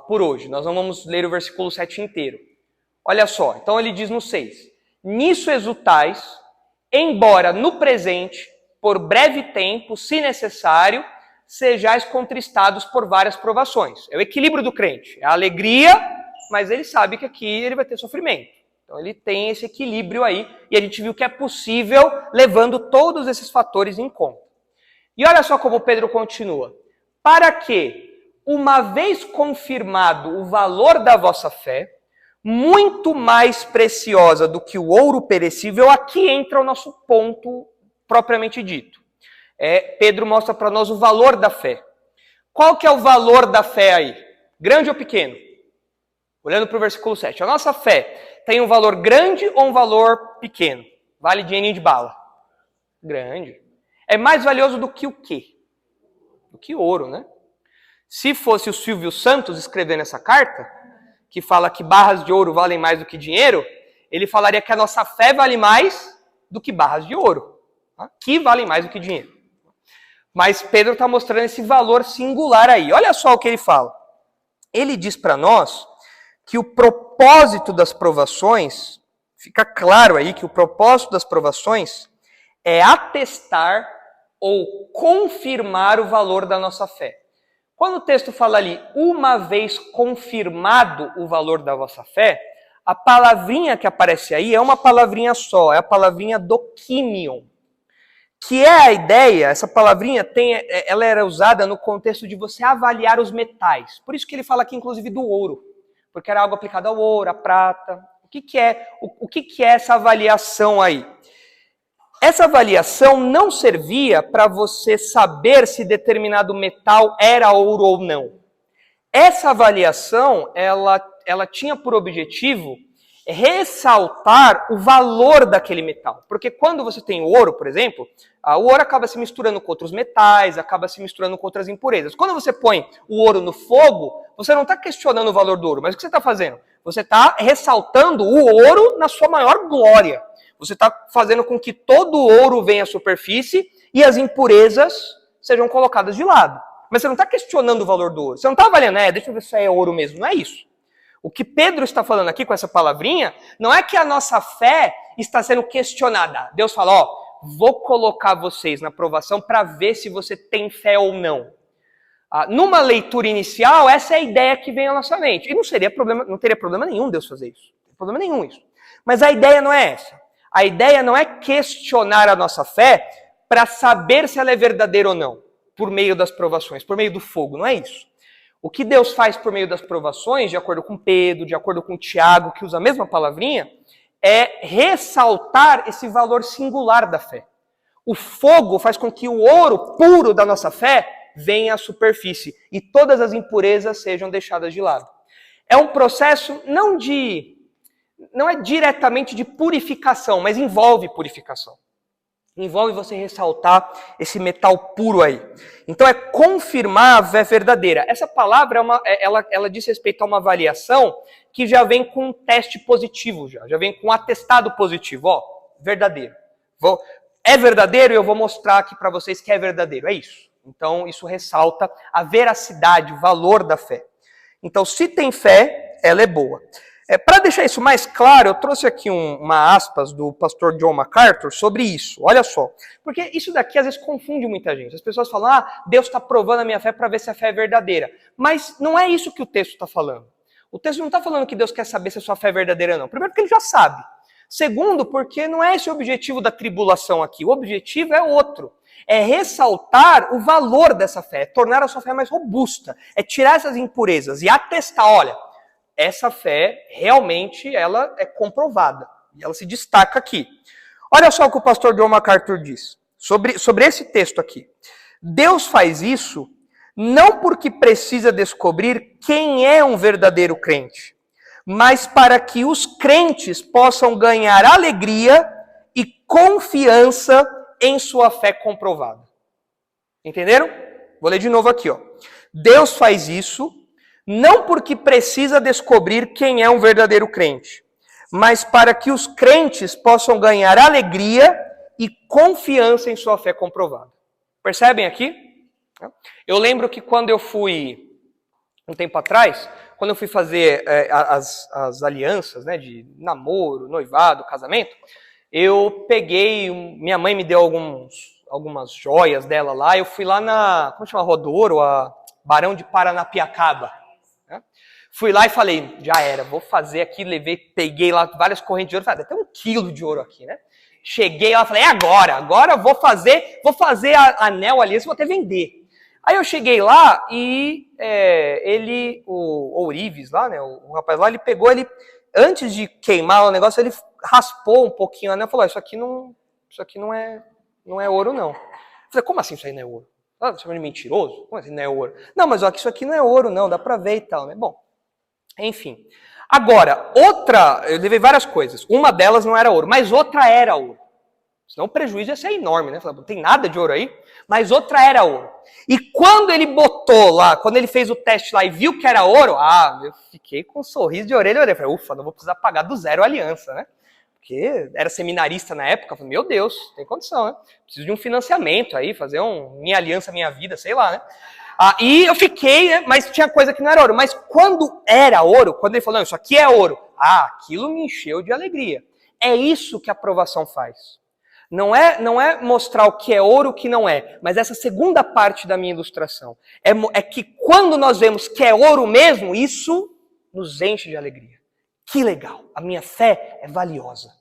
por hoje. Nós não vamos ler o versículo 7 inteiro. Olha só, então ele diz no 6, nisso exultais, embora no presente, por breve tempo, se necessário, sejais contristados por várias provações. É o equilíbrio do crente. É a alegria, mas ele sabe que aqui ele vai ter sofrimento. Então ele tem esse equilíbrio aí, e a gente viu que é possível levando todos esses fatores em conta. E olha só como Pedro continua. Para que, uma vez confirmado o valor da vossa fé, muito mais preciosa do que o ouro perecível, aqui entra o nosso ponto propriamente dito. Pedro mostra para nós o valor da fé. Qual que é o valor da fé aí? Grande ou pequeno? Olhando para o versículo 7. A nossa fé tem um valor grande ou um valor pequeno? Vale dinheirinho de bala? Grande. É mais valioso do que o quê? Do que ouro, né? Se fosse o Silvio Santos escrevendo essa carta, que fala que barras de ouro valem mais do que dinheiro, ele falaria que a nossa fé vale mais do que barras de ouro. Que valem mais do que dinheiro. Mas Pedro está mostrando esse valor singular aí. Olha só o que ele fala. Ele diz para nós que o propósito das provações, fica claro aí que o propósito das provações é atestar ou confirmar o valor da nossa fé. Quando o texto fala ali, uma vez confirmado o valor da vossa fé, a palavrinha que aparece aí é uma palavrinha só, é a palavrinha dokimion. Que é a ideia, essa palavrinha ela era usada no contexto de você avaliar os metais. Por isso que ele fala aqui, inclusive, do ouro. Porque era algo aplicado ao ouro, à prata. O que é essa avaliação aí? Essa avaliação não servia para você saber se determinado metal era ouro ou não. Essa avaliação, ela tinha por objetivo ressaltar o valor daquele metal. Porque quando você tem o ouro, por exemplo, o ouro acaba se misturando com outros metais, acaba se misturando com outras impurezas. Quando você põe o ouro no fogo, você não está questionando o valor do ouro, mas o que você está fazendo? Você está ressaltando o ouro na sua maior glória. Você está fazendo com que todo o ouro venha à superfície e as impurezas sejam colocadas de lado. Mas você não está questionando o valor do ouro. Você não está avaliando, deixa eu ver se é ouro mesmo. Não é isso. O que Pedro está falando aqui com essa palavrinha, não é que a nossa fé está sendo questionada. Deus fala, vou colocar vocês na provação para ver se você tem fé ou não. Numa leitura inicial, essa é a ideia que vem à nossa mente. E não teria problema nenhum Deus fazer isso. Não tem problema nenhum isso. Mas a ideia não é essa. A ideia não é questionar a nossa fé para saber se ela é verdadeira ou não, por meio das provações, por meio do fogo. Não é isso. O que Deus faz por meio das provações, de acordo com Pedro, de acordo com Tiago, que usa a mesma palavrinha, é ressaltar esse valor singular da fé. O fogo faz com que o ouro puro da nossa fé venha à superfície e todas as impurezas sejam deixadas de lado. É um processo não é diretamente de purificação, mas envolve purificação. Envolve você ressaltar esse metal puro aí. Então é confirmar a fé verdadeira. Essa palavra ela diz respeito a uma avaliação que já vem com um teste positivo, já vem com um atestado positivo. Ó, verdadeiro. É verdadeiro e eu vou mostrar aqui para vocês que é verdadeiro. É isso. Então isso ressalta a veracidade, o valor da fé. Então se tem fé, ela é boa. Para deixar isso mais claro, eu trouxe aqui uma aspas do pastor John MacArthur sobre isso. Olha só. Porque isso daqui às vezes confunde muita gente. As pessoas falam, Deus está provando a minha fé para ver se a fé é verdadeira. Mas não é isso que o texto está falando. O texto não está falando que Deus quer saber se a sua fé é verdadeira, não. Primeiro porque ele já sabe. Segundo, porque não é esse o objetivo da tribulação aqui. O objetivo é outro. É ressaltar o valor dessa fé, é tornar a sua fé mais robusta, é tirar essas impurezas e atestar, olha, essa fé realmente ela é comprovada e ela se destaca aqui. Olha só o que o pastor John MacArthur diz sobre esse texto aqui. Deus faz isso não porque precisa descobrir quem é um verdadeiro crente, mas para que os crentes possam ganhar alegria e confiança em sua fé comprovada. Entenderam? Vou ler de novo aqui, ó. Deus faz isso não porque precisa descobrir quem é um verdadeiro crente, mas para que os crentes possam ganhar alegria e confiança em sua fé comprovada. Percebem aqui? Eu lembro que quando eu fui, um tempo atrás, quando eu fui fazer as alianças, né, de namoro, noivado, casamento, eu peguei, minha mãe me deu algumas joias dela lá, eu fui lá na, como chama, Rodouro, a Barão de Paranapiacaba. Né? Fui lá e falei, já era, vou fazer aqui, peguei lá várias correntes de ouro, falei, até 1 quilo de ouro aqui, né? Cheguei lá, falei, agora eu vou fazer anel ali, vou até vender. Aí eu cheguei lá e o Ourives lá, né, o rapaz lá, ele pegou, antes de queimar o negócio, ele raspou um pouquinho o anel e falou, isso aqui não é ouro não. Eu falei, como assim isso aí não é ouro? Você chama de mentiroso? Como assim não é ouro? Não, mas ó, isso aqui não é ouro não, dá pra ver e tal, né? Bom, enfim. Agora, eu levei várias coisas. Uma delas não era ouro, mas outra era ouro. Senão o prejuízo ia ser enorme, né? Não tem nada de ouro aí, mas outra era ouro. E quando ele botou lá, quando ele fez o teste lá e viu que era ouro, eu fiquei com um sorriso de orelha a orelha. Falei, ufa, não vou precisar pagar do zero a aliança, né? Porque era seminarista na época, falei, meu Deus, tem condição, né? Preciso de um financiamento aí, fazer minha aliança, minha vida, sei lá, né? E eu fiquei, né? Mas tinha coisa que não era ouro. Mas quando era ouro, quando ele falou, não, isso aqui é ouro, aquilo me encheu de alegria. É isso que a aprovação faz. Não é mostrar o que é ouro e o que não é, mas essa segunda parte da minha ilustração é que quando nós vemos que é ouro mesmo, isso nos enche de alegria. Que legal! A minha fé é valiosa.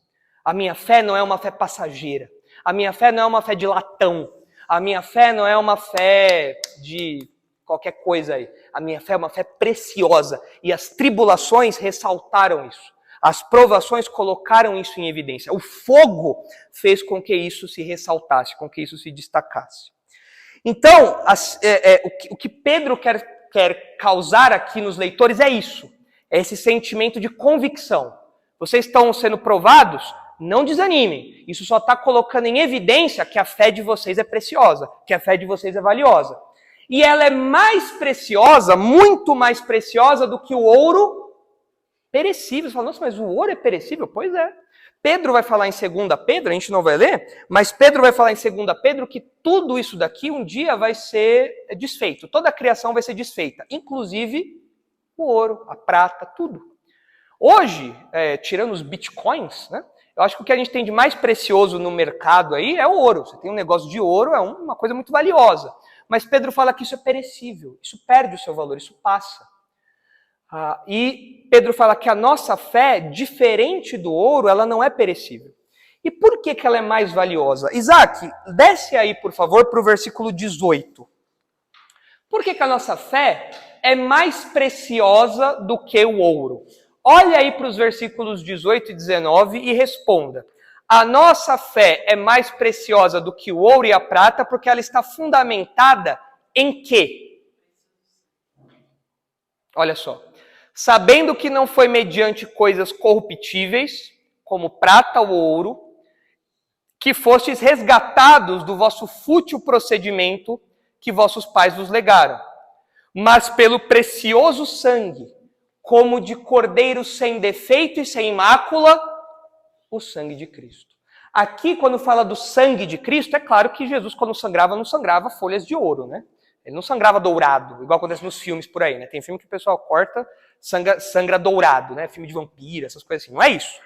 A minha fé não é uma fé passageira. A minha fé não é uma fé de latão. A minha fé não é uma fé de qualquer coisa aí. A minha fé é uma fé preciosa. E as tribulações ressaltaram isso. As provações colocaram isso em evidência. O fogo fez com que isso se ressaltasse, com que isso se destacasse. Então, o que Pedro quer causar aqui nos leitores é isso. É esse sentimento de convicção. Vocês estão sendo provados? Não desanimem. Isso só está colocando em evidência que a fé de vocês é preciosa, que a fé de vocês é valiosa. E ela é mais preciosa, muito mais preciosa do que o ouro perecível. Você fala, nossa, mas o ouro é perecível? Pois é. Pedro vai falar em 2 Pedro, a gente não vai ler, mas Pedro vai falar em 2 Pedro que tudo isso daqui um dia vai ser desfeito. Toda a criação vai ser desfeita, inclusive o ouro, a prata, tudo. Hoje, tirando os bitcoins, né, eu acho que o que a gente tem de mais precioso no mercado aí é o ouro. Você tem um negócio de ouro, é uma coisa muito valiosa. Mas Pedro fala que isso é perecível, isso perde o seu valor, isso passa. E Pedro fala que a nossa fé, diferente do ouro, ela não é perecível. E por que ela é mais valiosa? Isaac, desce aí, por favor, para o versículo 18. Por que a nossa fé é mais preciosa do que o ouro? Olha aí para os versículos 18 e 19 e responda. A nossa fé é mais preciosa do que o ouro e a prata porque ela está fundamentada em quê? Olha só. Sabendo que não foi mediante coisas corruptíveis, como prata ou ouro, que fostes resgatados do vosso fútil procedimento que vossos pais vos legaram, mas pelo precioso sangue, como de cordeiro sem defeito e sem mácula, o sangue de Cristo. Aqui, quando fala do sangue de Cristo, é claro que Jesus, quando sangrava, não sangrava folhas de ouro, né? Ele não sangrava dourado, igual acontece nos filmes por aí, né? Tem filme que o pessoal corta, sangra dourado, né? Filme de vampiro, essas coisas assim. Não é isso.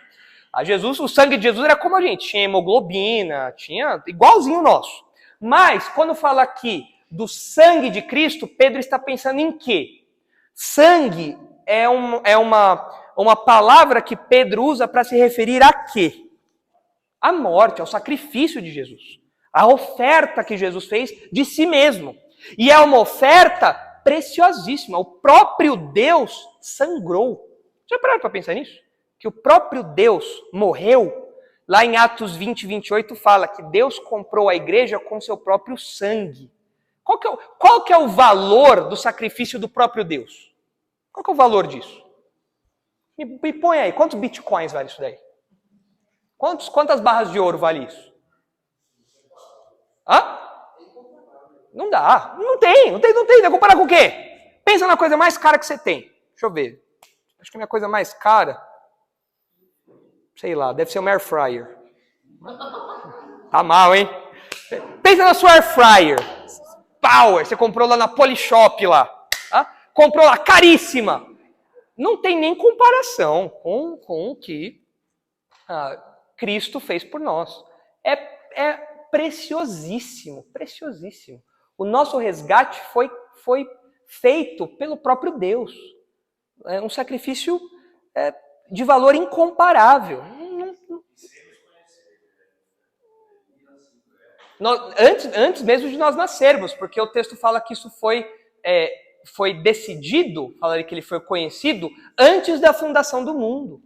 O sangue de Jesus era como a gente, tinha hemoglobina, tinha igualzinho o nosso. Mas, quando fala aqui do sangue de Cristo, Pedro está pensando em quê? Sangue é uma palavra que Pedro usa para se referir a quê? A morte, ao sacrifício de Jesus. A oferta que Jesus fez de si mesmo. E é uma oferta preciosíssima. O próprio Deus sangrou. Já pararam para pensar nisso? Que o próprio Deus morreu. Lá em Atos 20, 28 fala que Deus comprou a igreja com seu próprio sangue. Qual que é o valor do sacrifício do próprio Deus? Qual que é o valor disso? Me põe aí, quantos bitcoins vale isso daí? Quantas barras de ouro vale isso? Hã? Não dá. Não tem. Vai comparar com o quê? Pensa na coisa mais cara que você tem. Deixa eu ver. Acho que a minha coisa mais cara, sei lá, deve ser uma air fryer. Tá mal, hein? Pensa na sua air fryer. Power, você comprou lá na Polishop lá. Tá? Comprou lá, caríssima. Não tem nem comparação com o que Cristo fez por nós. É preciosíssimo, preciosíssimo. O nosso resgate foi feito pelo próprio Deus. É um sacrifício de valor incomparável. Antes mesmo de nós nascermos, porque o texto fala que isso foi decidido, fala que ele foi conhecido antes da fundação do mundo.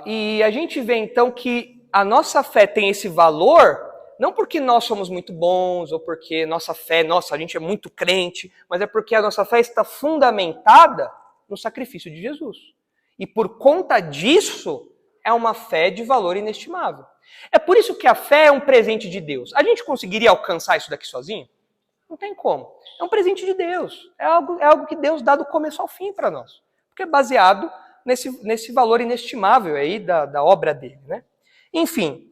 E a gente vê então que a nossa fé tem esse valor, não porque nós somos muito bons, ou porque a gente é muito crente, mas é porque a nossa fé está fundamentada no sacrifício de Jesus. E por conta disso, é uma fé de valor inestimável. É por isso que a fé é um presente de Deus. A gente conseguiria alcançar isso daqui sozinho? Não tem como. É um presente de Deus. É algo que Deus dá do começo ao fim para nós. Porque é baseado nesse valor inestimável aí da obra dele, né? Enfim,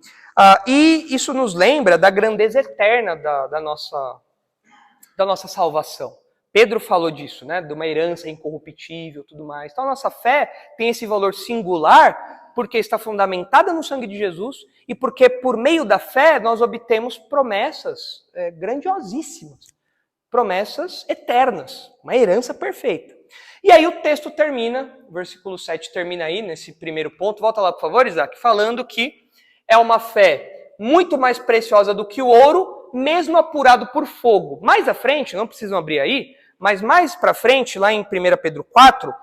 e isso nos lembra da grandeza eterna da nossa salvação. Pedro falou disso, né? De uma herança incorruptível, tudo mais. Então a nossa fé tem esse valor singular porque está fundamentada no sangue de Jesus e porque por meio da fé nós obtemos promessas grandiosíssimas, promessas eternas, uma herança perfeita. E aí o texto termina, o versículo 7 termina aí nesse primeiro ponto, volta lá por favor, Isaac, falando que é uma fé muito mais preciosa do que o ouro, mesmo apurado por fogo. Mais à frente, não precisam abrir aí, mas mais para frente, lá em 1 Pedro 4,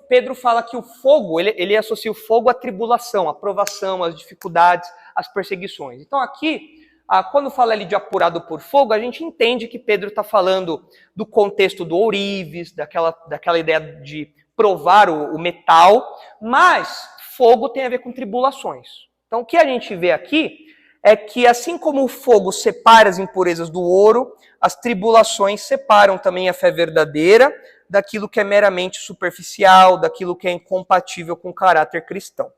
Pedro fala que o fogo, ele associa o fogo à tribulação, à provação, às dificuldades, às perseguições. Então aqui, quando fala ali de apurado por fogo, a gente entende que Pedro está falando do contexto do ourives, daquela ideia de provar o metal, mas fogo tem a ver com tribulações. Então o que a gente vê aqui é que assim como o fogo separa as impurezas do ouro, as tribulações separam também a fé verdadeira daquilo que é meramente superficial, daquilo que é incompatível com o caráter cristão.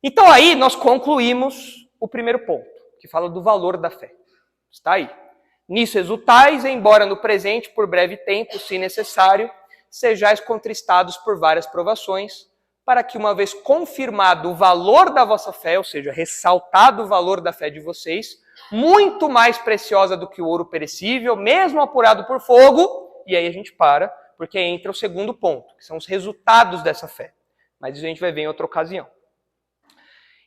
Então aí nós concluímos o primeiro ponto, que fala do valor da fé. Está aí. Nisso exultais, embora no presente, por breve tempo, se necessário, sejais contristados por várias provações, para que, uma vez confirmado o valor da vossa fé, ou seja, ressaltado o valor da fé de vocês, muito mais preciosa do que o ouro perecível, mesmo apurado por fogo, e aí a gente para, porque entra o segundo ponto, que são os resultados dessa fé. Mas isso a gente vai ver em outra ocasião.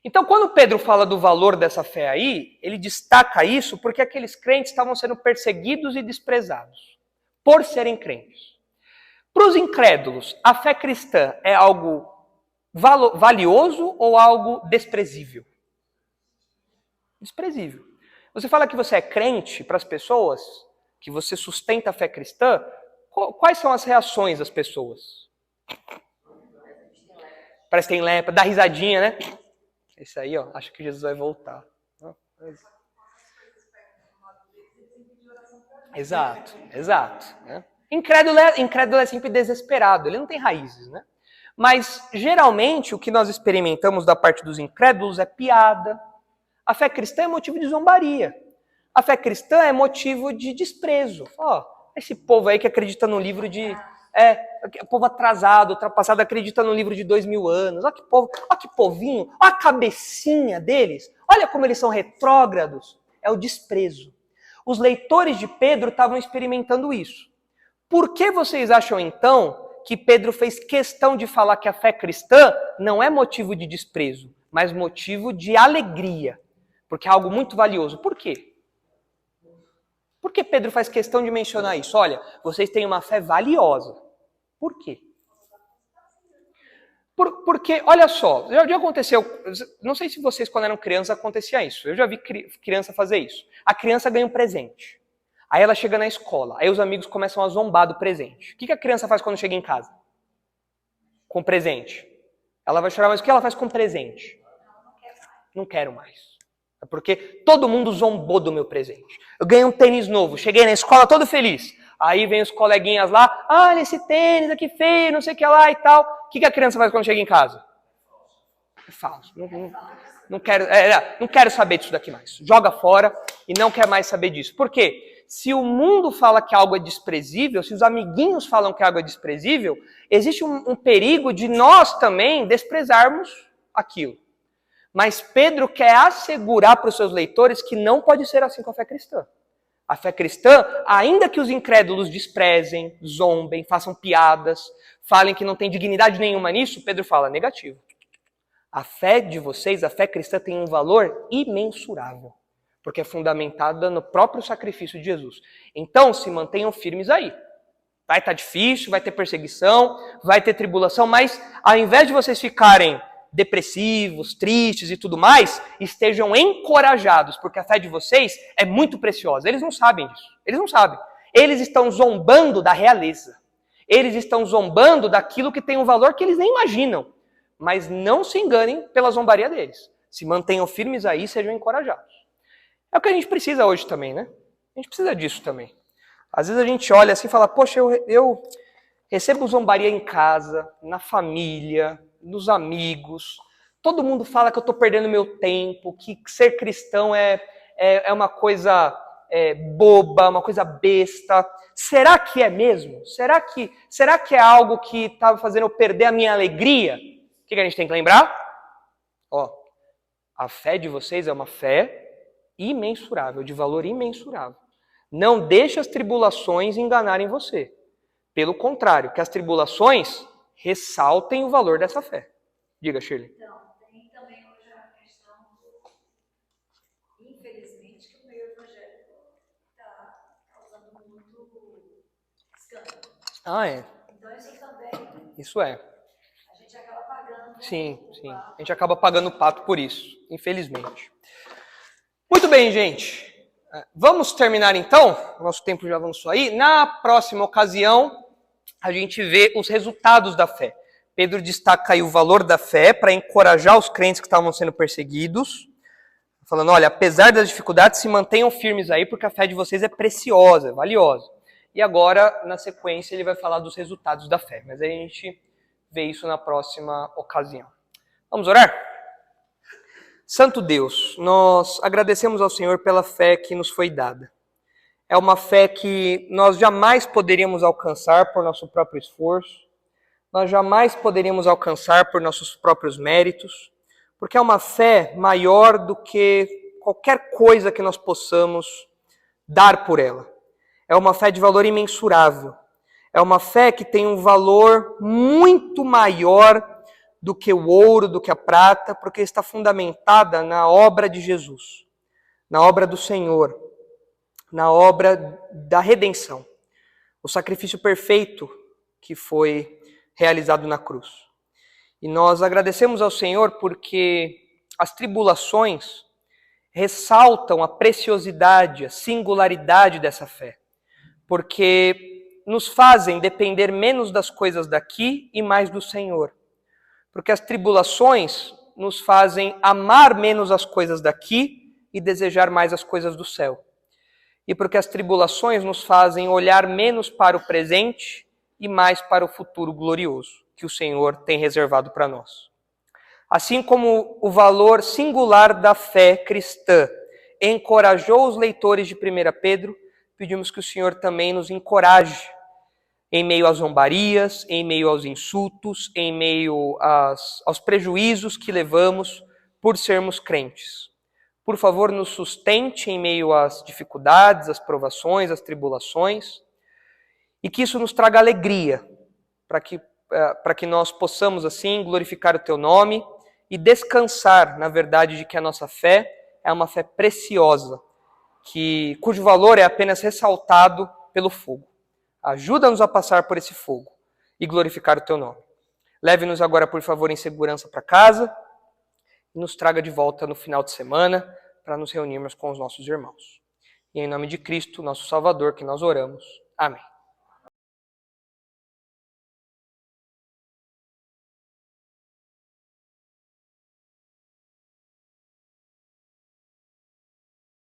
Então, quando Pedro fala do valor dessa fé aí, ele destaca isso porque aqueles crentes estavam sendo perseguidos e desprezados por serem crentes. Para os incrédulos, a fé cristã é algo valioso ou algo desprezível? Desprezível. Você fala que você é crente para as pessoas, que você sustenta a fé cristã, quais são as reações das pessoas? Parece que tem lepra, dá risadinha, né? Esse aí, ó, acho que Jesus vai voltar. Exato, exato. Né? Incrédulo é sempre desesperado, ele não tem raízes, né? Mas, geralmente, o que nós experimentamos da parte dos incrédulos é piada. A fé cristã é motivo de zombaria. A fé cristã é motivo de desprezo. Ó, esse povo aí que acredita no livro de... povo atrasado, ultrapassado, acredita no livro de 2000 anos. Olha que povo, olha que povinho, olha a cabecinha deles. Olha como eles são retrógrados. É o desprezo. Os leitores de Pedro estavam experimentando isso. Por que vocês acham, então, que Pedro fez questão de falar que a fé cristã não é motivo de desprezo, mas motivo de alegria? Porque é algo muito valioso. Por quê? Por que Pedro faz questão de mencionar isso? Olha, vocês têm uma fé valiosa. Por quê? Porque, olha só, já aconteceu, não sei se vocês quando eram crianças acontecia isso, eu já vi criança fazer isso. A criança ganha um presente, aí ela chega na escola, aí os amigos começam a zombar do presente. O que a criança faz quando chega em casa? Com presente. Ela vai chorar, mas o que ela faz com presente? Não quero mais. É porque todo mundo zombou do meu presente. Eu ganhei um tênis novo, cheguei na escola todo feliz. Aí vem os coleguinhas lá, olha esse tênis aqui feio, não sei o que lá e tal. O que a criança faz quando chega em casa? É falso. Não quero saber disso daqui mais. Joga fora e não quer mais saber disso. Por quê? Se o mundo fala que algo é desprezível, se os amiguinhos falam que algo é desprezível, existe um perigo de nós também desprezarmos aquilo. Mas Pedro quer assegurar para os seus leitores que não pode ser assim com a fé cristã. A fé cristã, ainda que os incrédulos desprezem, zombem, façam piadas, falem que não tem dignidade nenhuma nisso, Pedro fala, negativo. A fé de vocês, a fé cristã, tem um valor imensurável, porque é fundamentada no próprio sacrifício de Jesus. Então, se mantenham firmes aí. Vai estar difícil, vai ter perseguição, vai ter tribulação, mas ao invés de vocês ficarem depressivos, tristes e tudo mais, estejam encorajados, porque a fé de vocês é muito preciosa. Eles não sabem disso. Eles não sabem. Eles estão zombando da realeza. Eles estão zombando daquilo que tem um valor que eles nem imaginam. Mas não se enganem pela zombaria deles. Se mantenham firmes aí, sejam encorajados. É o que a gente precisa hoje também, né? A gente precisa disso também. Às vezes a gente olha assim e fala, poxa, eu recebo zombaria em casa, na família, nos amigos, todo mundo fala que eu estou perdendo meu tempo, que ser cristão é uma coisa boba, uma coisa besta. Será que é mesmo? Será que é algo que está fazendo eu perder a minha alegria? O que a gente tem que lembrar? A fé de vocês é uma fé imensurável, de valor imensurável. Não deixe as tribulações enganarem você. Pelo contrário, que as tribulações ressaltem o valor dessa fé. Diga, Shirley. Então, tem também hoje a questão, infelizmente, que o meio evangélico está causando muito escândalo. É. Então isso também... Isso é. A gente acaba pagando... Sim. A gente acaba pagando o pato por isso, infelizmente. Muito bem, gente. Vamos terminar então? O nosso tempo já avançou aí. Na próxima ocasião, a gente vê os resultados da fé. Pedro destaca aí o valor da fé para encorajar os crentes que estavam sendo perseguidos. Falando, olha, apesar das dificuldades, se mantenham firmes aí, porque a fé de vocês é preciosa, é valiosa. E agora, na sequência, ele vai falar dos resultados da fé. Mas aí a gente vê isso na próxima ocasião. Vamos orar? Santo Deus, nós agradecemos ao Senhor pela fé que nos foi dada. É uma fé que nós jamais poderíamos alcançar por nosso próprio esforço. nós jamais poderíamos alcançar por nossos próprios méritos, porque é uma fé maior do que qualquer coisa que nós possamos dar por ela. É uma fé de valor imensurável. É uma fé que tem um valor muito maior do que o ouro, do que a prata, porque está fundamentada na obra de Jesus, na obra do Senhor, na obra da redenção, o sacrifício perfeito que foi realizado na cruz. E nós agradecemos ao Senhor porque as tribulações ressaltam a preciosidade, a singularidade dessa fé, porque nos fazem depender menos das coisas daqui e mais do Senhor. Porque as tribulações nos fazem amar menos as coisas daqui e desejar mais as coisas do céu. E porque as tribulações nos fazem olhar menos para o presente e mais para o futuro glorioso que o Senhor tem reservado para nós. Assim como o valor singular da fé cristã encorajou os leitores de 1 Pedro, pedimos que o Senhor também nos encoraje em meio às zombarias, em meio aos insultos, em meio aos prejuízos que levamos por sermos crentes. Por favor, nos sustente em meio às dificuldades, às provações, às tribulações, e que isso nos traga alegria, para que nós possamos, assim, glorificar o Teu nome e descansar na verdade de que a nossa fé é uma fé preciosa, cujo valor é apenas ressaltado pelo fogo. Ajuda-nos a passar por esse fogo e glorificar o Teu nome. Leve-nos agora, por favor, em segurança para casa e nos traga de volta no final de semana para nos reunirmos com os nossos irmãos. E em nome de Cristo, nosso Salvador, que nós oramos. Amém.